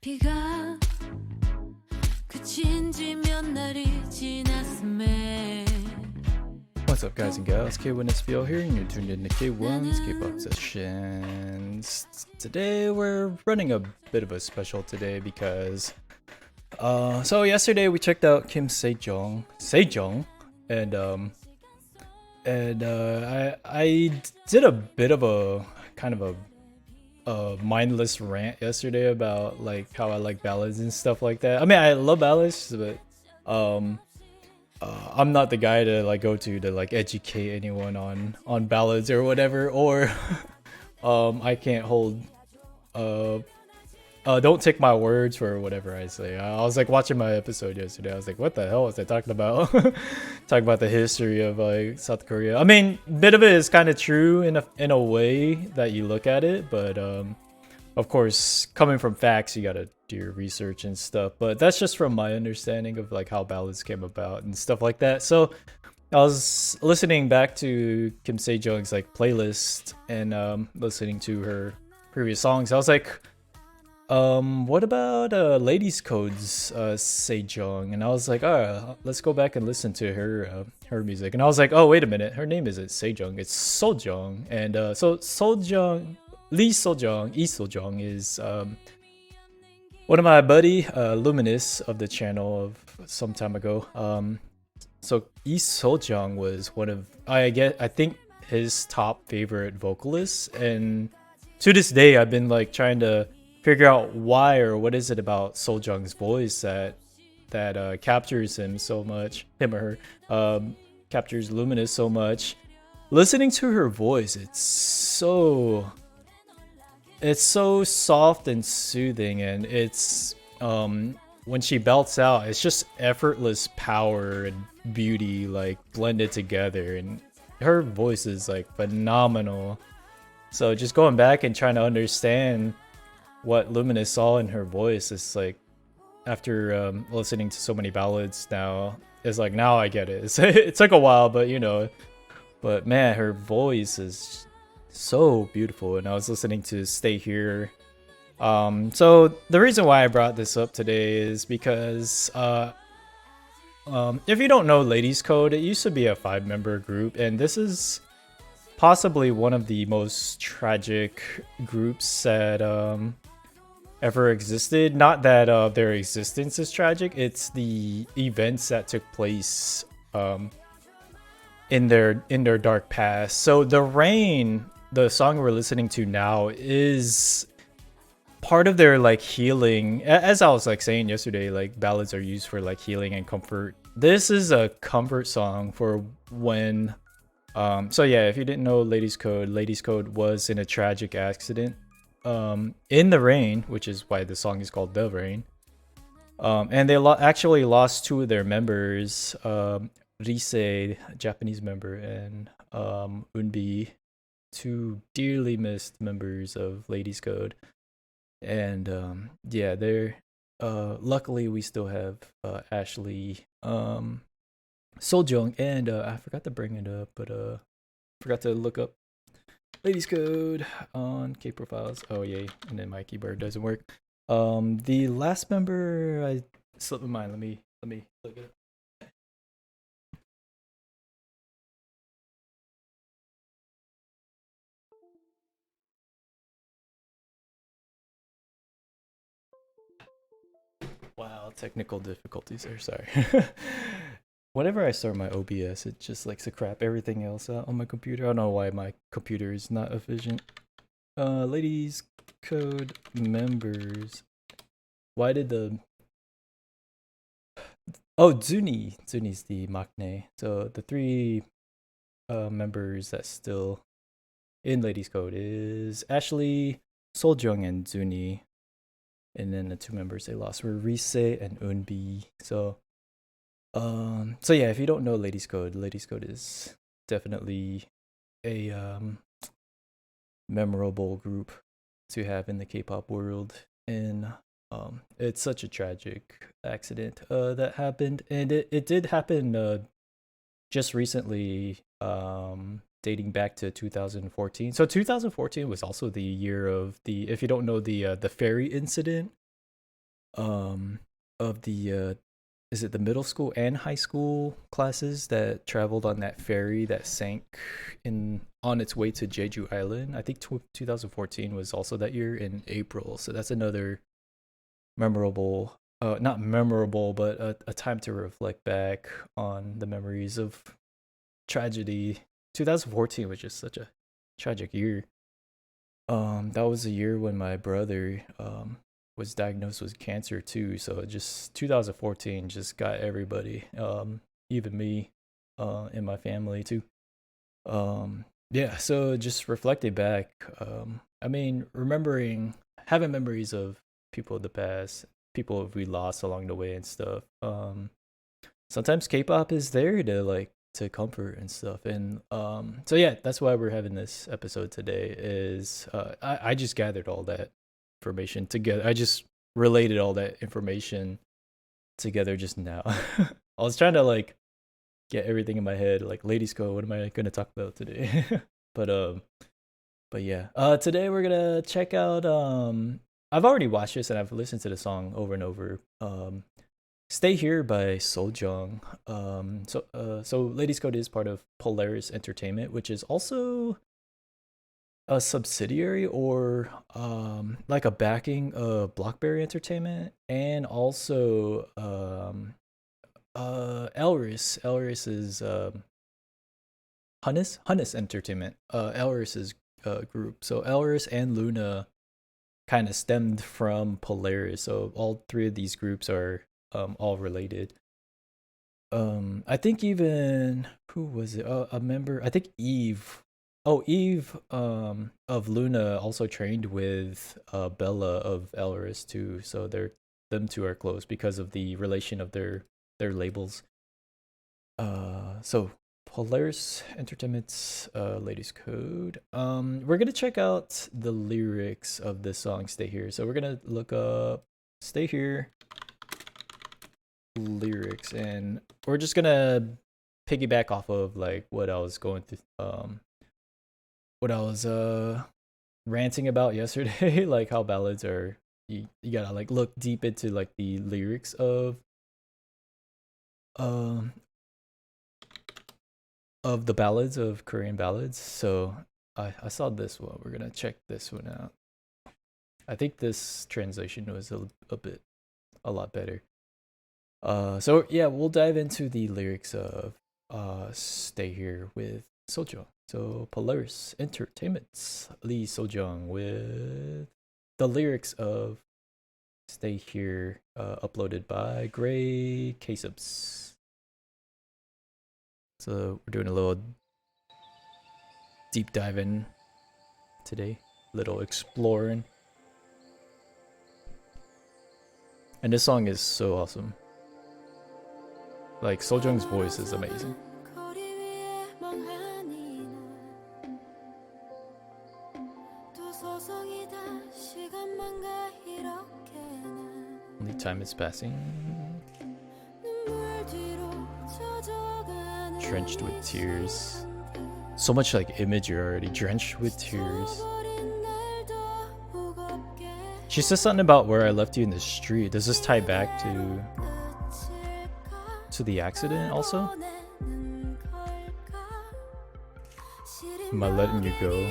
비가 그친 지 몇 날이 지났음에 What's up, guys and gals? K1's here, and you're tuned in to K1's Kpop sessions. Today we're running a bit of a special today because so yesterday we checked out Kim SoJung, and I did a bit of a kind of a mindless rant yesterday about like how I like ballads and stuff like that. I mean, I love ballads, but I'm not the guy to like go to like educate anyone on ballads or whatever, or I can't hold don't take my words for whatever I say. I was like watching my episode yesterday. I was like, what the hell was I talking about? Talking about the history of like South Korea. I mean, a bit of it is kind of true in a way that you look at it, but of course, coming from facts, you gotta do your research and stuff. But that's just from my understanding of like how ballads came about and stuff like that. So I was listening back to Kim SoJung's like playlist and listening to her previous songs. I was like, what about Ladies Code's SoJung? And I was like, oh, let's go back and listen to her music. And I was like, oh, wait a minute, her name isn't SoJung, it's SoJung. And so SoJung, Lee SoJung is one of my buddy Luminous of the channel of some time ago. So Lee SoJung was one of I think his top favorite vocalists, and to this day I've been like trying to figure out why, or what is it about SoJung's voice that captures him so much, him or her, captures Luminous so much. Listening to her voice, it's so soft and soothing, and it's when she belts out, it's just effortless power and beauty like blended together, and her voice is like phenomenal. So just going back and trying to understand what Luminous saw in her voice is like, after listening to so many ballads now, it's like now I get it. It took a while, but you know, but man, her voice is so beautiful. And I was listening to Stay Here. So the reason why I brought this up today is because if you don't know Ladies Code, it used to be a 5-member group, and this is possibly one of the most tragic groups that ever existed. Not that their existence is tragic, it's the events that took place in their dark past. So The Rain, the song we're listening to now, is part of their like healing. As I was like saying yesterday, like ballads are used for like healing and comfort. This is a comfort song for when so yeah, if you didn't know Ladies Code was in a tragic accident in the rain, which is why the song is called The Rain. And they actually lost 2 of their members, Rise, Japanese member, and Eunbi, 2 dearly missed members of Ladies Code. And yeah, they're luckily we still have Ashley, SoJung, and I forgot to bring it up, but forgot to look up Ladies Code on KProfiles. Oh yay, and then my keyboard doesn't work. The last member, I slipped my mind. Let me look it up. Wow, technical difficulties there, sorry. Whenever I start my OBS, it just likes to crap everything else out on my computer. I don't know why my computer is not efficient. Ladies Code members. Why did the... Oh, Zuni's the maknae. So the 3 members that's still in Ladies Code is Ashley, SoJung, and Zuni. And then the 2 members they lost were Rise and Eunbi. So yeah, if you don't know Ladies Code is definitely a memorable group to have in the K-pop world. And it's such a tragic accident that happened, and it did happen just recently, dating back to 2014. So 2014 was also the year of the, if you don't know, the ferry incident of the is it the middle school and high school classes that traveled on that ferry that sank in on its way to Jeju Island. I think 2014 was also that year in April. So that's another memorable not memorable but a time to reflect back on the memories of tragedy. 2014 was just such a tragic year. That was a year when my brother was diagnosed with cancer too. So just 2014 just got everybody, even me, in my family too. Yeah, so just reflecting back, I mean, having memories of people of the past, people we lost along the way and stuff. Sometimes K-pop is there to like to comfort and stuff, and so yeah, that's why we're having this episode today. Is I just gathered all that information together. I just related all that information together just now. I was trying to like get everything in my head, like ladies code, what am I gonna talk about today? But yeah. Today we're gonna check out I've already watched this and I've listened to the song over and over. Stay Here by SoJung. So Ladies Code is part of Polaris Entertainment, which is also a subsidiary or like a backing of Blockberry Entertainment, and also Elris. Elris is Hunnis Entertainment. Elris's group. So Elris and Luna kind of stemmed from Polaris. So all three of these groups are all related. I think even who was it? A member. I think Eve. Oh, Eve of Luna also trained with Bella of Elris too. So them two are close because of the relation of their labels. So Polaris Entertainment's Ladies Code. We're gonna check out the lyrics of this song "Stay Here." So we're gonna look up "Stay Here" lyrics, and we're just gonna piggyback off of like what I was going through, what I was ranting about yesterday, like how ballads are you gotta like look deep into like the lyrics of the ballads of Korean ballads. So I saw this one. We're gonna check this one out. I think this translation was a lot better. So yeah, we'll dive into the lyrics of "Stay Here" with SoJung. So Polaris Entertainment's Lee SoJung with the lyrics of "Stay Here," uploaded by Gray KSubs. So we're doing a little deep diving today, little exploring. And this song is so awesome. Like SoJung's voice is amazing. Only time is passing. Drenched with tears. So much like imagery already. Drenched with tears. She says something about where I left you in the street. Does this tie back to the accident also? Am I letting you go?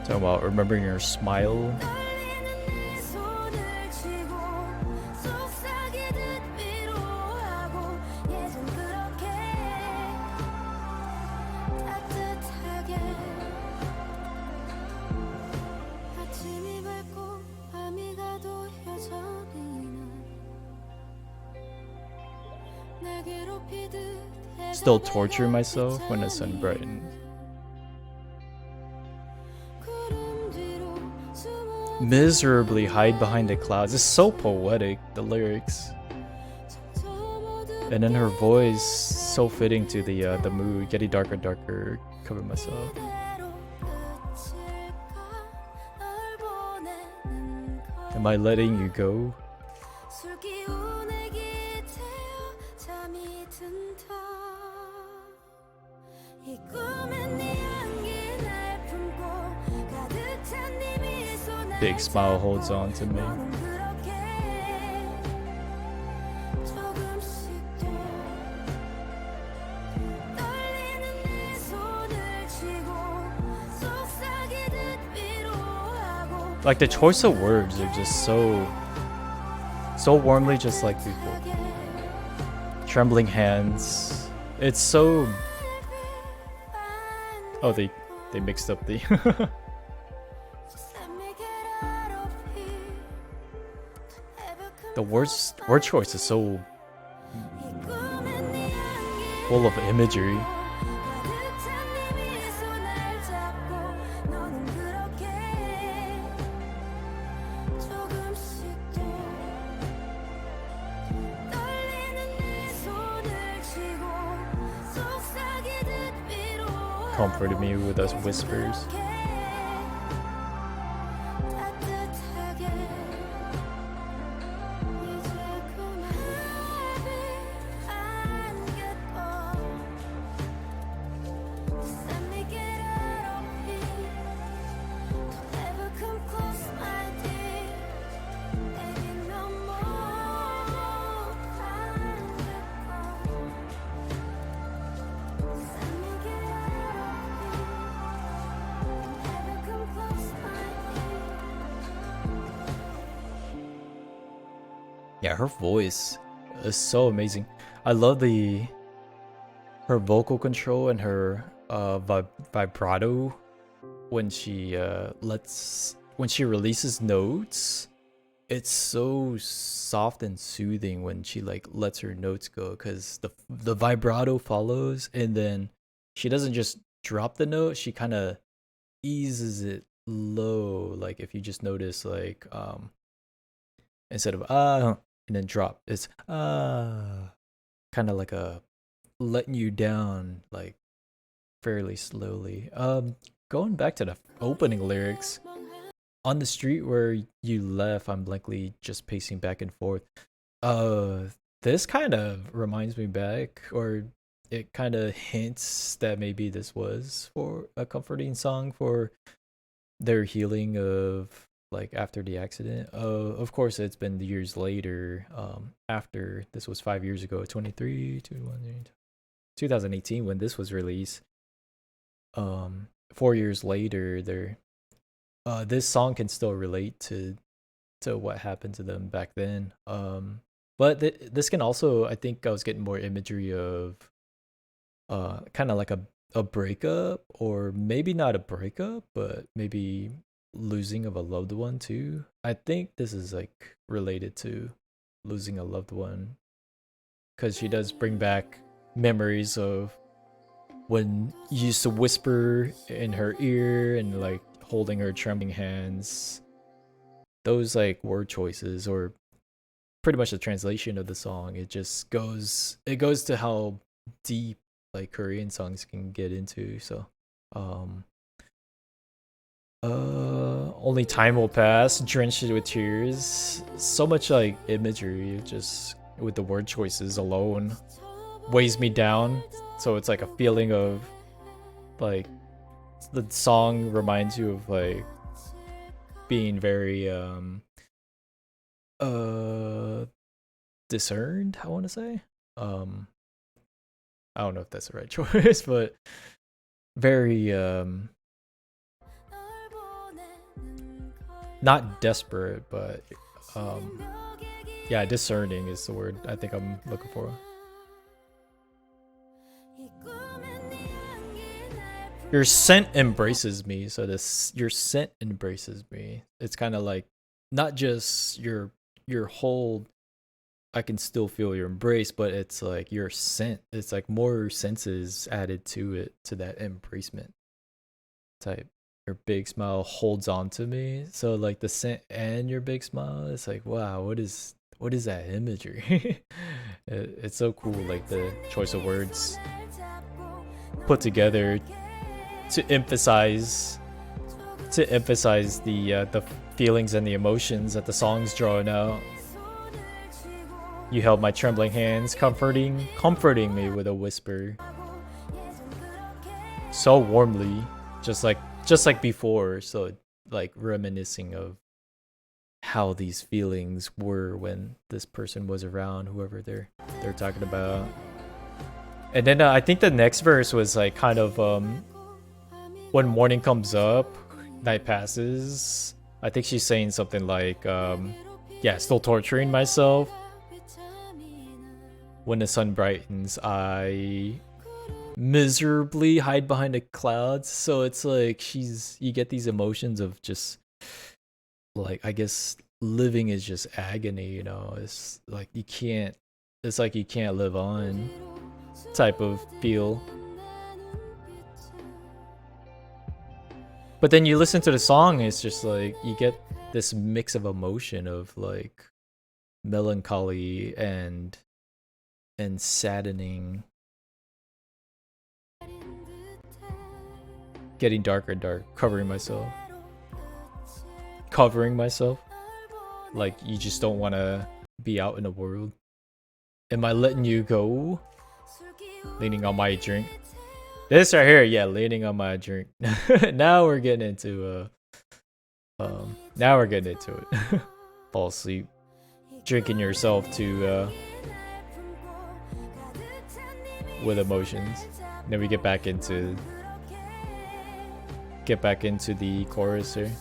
Talking about remembering your smile. Still torture myself when the sun brightens. Miserably hide behind the clouds. It's so poetic, the lyrics. And then her voice, so fitting to the mood, getting darker and darker, cover myself. Am I letting you go? 술 기운에 기태어 잠이 든다 이 꿈엔 네 향기 날 품고 가득 찬 네 미소 날 Big smile holds on to me. 너는 그렇게 조금씩 더 떨리는 내 손을 쥐고 속삭이듯 위로하고 Like the choice of words are just so warmly just like before. Trembling hands. It's so oh they mixed up the the word choice is so full of imagery. Comforted me with those whispers. Yeah, her voice is so amazing. I love her vocal control and her vibrato when she releases notes. It's so soft and soothing when she like lets her notes go, because the vibrato follows, and then she doesn't just drop the note, she kind of eases it low. Like if you just notice, like instead of and then drop, it's kind of like a letting you down, like fairly slowly. Going back to the opening lyrics, on the street where you left, I'm blankly just pacing back and forth. This kind of reminds me back, or it kind of hints that maybe this was for a comforting song for their healing of like after the accident. Of course it's been years later, after this was 5 years ago, 2018 when this was released. 4 years later, this song can still relate to what happened to them back then. But this can also, I think I was getting more imagery of kind of like a breakup, or maybe not a breakup, but maybe losing of a loved one too. I think this is like related to losing a loved one, because she does bring back memories of when you used to whisper in her ear and like holding her trembling hands. Those like word choices, or pretty much the translation of the song, it goes to how deep like Korean songs can get into. So only time will pass, drenched with tears. So much like imagery, just with the word choices alone weighs me down. So it's like a feeling of like the song reminds you of like being very discerned, I want to say. I don't know if that's the right choice, but very not desperate, but yeah, discerning is the word I think I'm looking for. Your scent embraces me. So your scent embraces me. It's kind of like not just your whole, I can still feel your embrace, but it's like your scent. It's like more senses added to it, to that embracement type. Your big smile holds on to me. So like the scent and your big smile, it's like, wow, what is that imagery? It's so cool, like the choice of words put together to emphasize to emphasize the feelings and the emotions that the song's drawing out. You held my trembling hands, comforting me with a whisper, so warmly, just like before. So like reminiscing of how these feelings were when this person was around, whoever they're talking about. And then I think the next verse was like kind of when morning comes up, night passes. I think she's saying something like yeah, still torturing myself. When the sun brightens, I miserably hide behind the clouds. So it's like you get these emotions of just like, I guess living is just agony, you know. It's like you can't live on type of feel. But then you listen to the song, it's just like you get this mix of emotion of like melancholy and saddening, getting darker and dark, covering myself, like you just don't want to be out in the world. Am I letting you go? Leaning on my drink. This right here, yeah, leaning on my drink. Now we're getting into it. Fall asleep, drinking yourself to with emotions. Then we get back into the chorus here.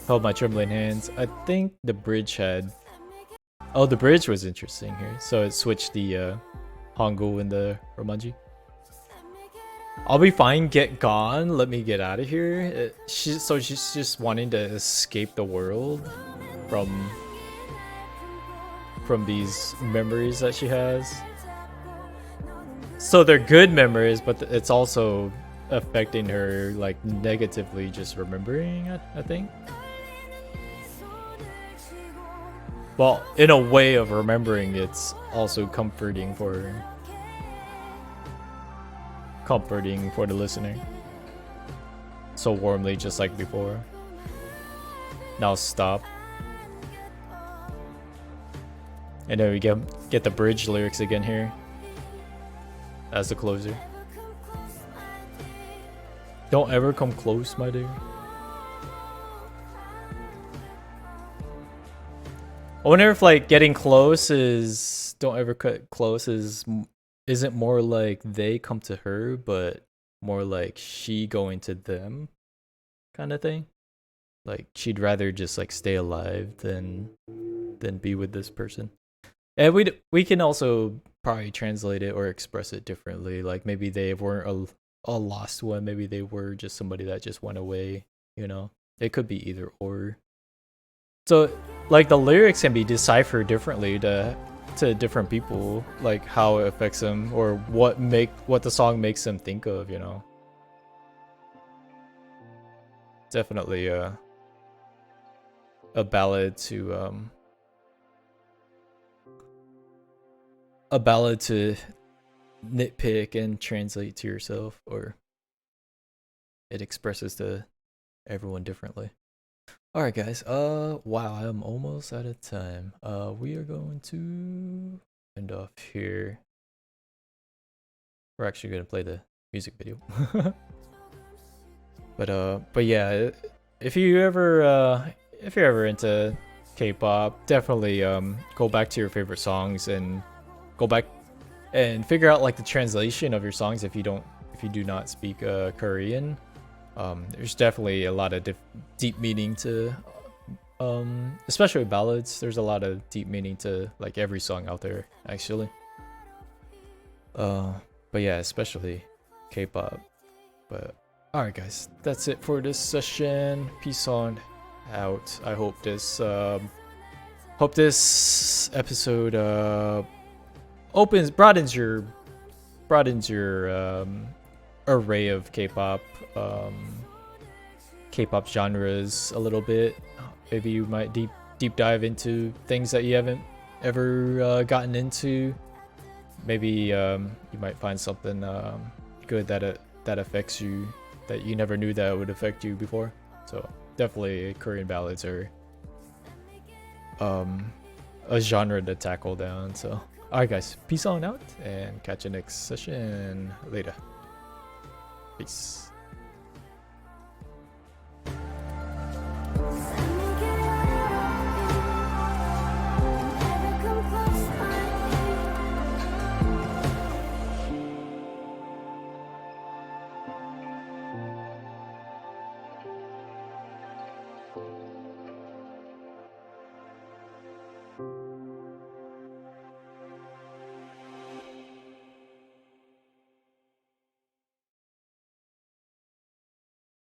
Held my trembling hands. I think the bridge had... Oh, the bridge was interesting here. So it switched the Hangul and the Romanji. I'll be fine, get gone, let me get out of here. She's just wanting to escape the world from these memories that she has. So they're good memories, but it's also affecting her like negatively, just remembering, I think. Well, in a way of remembering, it's also comforting for the listener. So warmly, just like before. Now stop. And then we get the bridge lyrics again here as the closer. Don't ever come close, my dear. I wonder if like getting close is don't ever cut close isn't more like they come to her, but more like she going to them kind of thing. Like she'd rather just like stay alive than be with this person. And we can also probably translate it or express it differently. Like maybe they weren't a lost one. Maybe they were just somebody that just went away. You know, it could be either or. So like the lyrics can be deciphered differently to different people, like how it affects them or what the song makes them think of. You know, definitely a ballad to nitpick and translate to yourself, or it expresses to everyone differently. All right, guys. Wow, I'm almost out of time. We are going to end off here. We're actually gonna play the music video. But yeah, if you're ever into K-pop, definitely go back to your favorite songs and go back and figure out like the translation of your songs if you do not speak Korean. There's definitely a lot of deep meaning to especially with ballads. There's a lot of deep meaning to like every song out there actually. But yeah, especially K-pop. But alright guys, that's it for this session. Peace on out. I hope this episode broadens your array of K-pop genres a little bit. Maybe you might deep dive into things that you haven't ever gotten into. Maybe you might find something good that that affects you that you never knew that would affect you before. So definitely Korean ballads are a genre to tackle down. So alright guys, peace on out and catch you next session later. Peace.